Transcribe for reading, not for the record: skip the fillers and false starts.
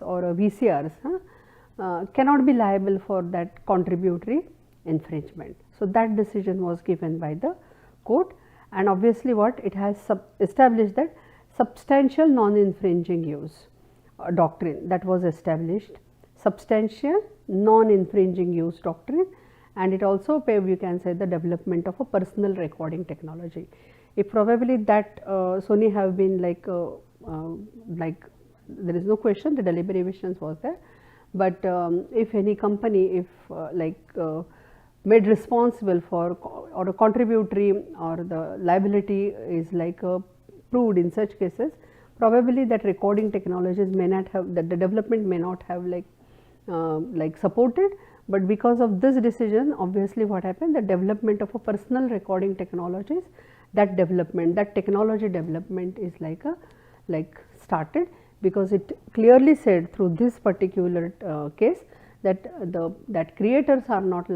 or VCRs cannot be liable for that contributory infringement. So, that decision was given by the court, and obviously what it has established that substantial non-infringing use doctrine, that was established, substantial non-infringing use doctrine, and it also paved, you can say, the development of a personal recording technology. If probably that Sony have been like there is no question the deliberations was there, but if any company made responsible for or a contributory or the liability is like proved in such cases, probably that recording technologies may not have, that the development may not have like supported, but because of this decision, obviously what happened, the development of a personal recording technologies, that development, that technology development is like started, because it clearly said through this particular case that that creators are not